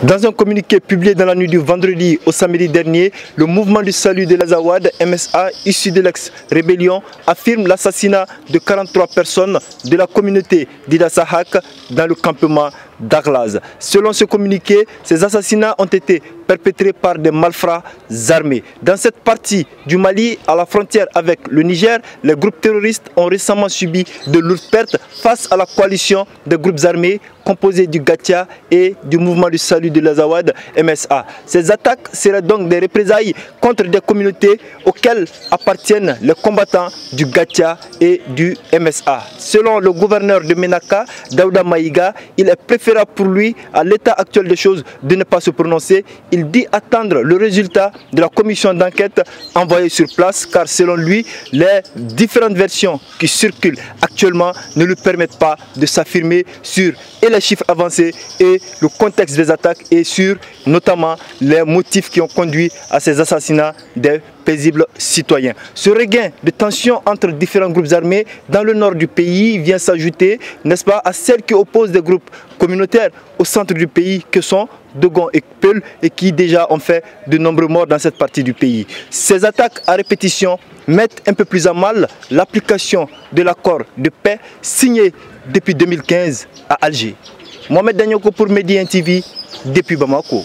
Dans un communiqué publié dans la nuit du vendredi au samedi dernier, le mouvement du salut de l'Azawad, MSA, issu de l'ex-rébellion, affirme l'assassinat de 43 personnes de la communauté d'Idasahak dans le campement d'Arlaz. Selon ce communiqué, ces assassinats ont été perpétrés par des malfrats armés. Dans cette partie du Mali, à la frontière avec le Niger, les groupes terroristes ont récemment subi de lourdes pertes face à la coalition des groupes armés composés du Gatia et du mouvement du salut de l'Azawad, MSA. Ces attaques seraient donc des représailles contre des communautés auxquelles appartiennent les combattants du Gatia et du MSA. Selon le gouverneur de Menaka, Daouda Maïga, il est préférable pour lui, à l'état actuel des choses, de ne pas se prononcer. Il dit attendre le résultat de la commission d'enquête envoyée sur place, car selon lui, les différentes versions qui circulent actuellement ne lui permettent pas de s'affirmer sur les chiffres avancés et le contexte des attaques et sur notamment les motifs qui ont conduit à ces assassinats des paisibles citoyens. Ce regain de tension entre différents groupes armés dans le nord du pays vient s'ajouter, n'est-ce pas, à celles qui opposent des groupes communautaires au centre du pays que sont Dogon et Peul et qui déjà ont fait de nombreux morts dans cette partie du pays. Ces attaques à répétition mettent un peu plus à mal l'application de l'accord de paix signé depuis 2015 à Alger. Mohamed Danyoko pour Média TV depuis Bamako.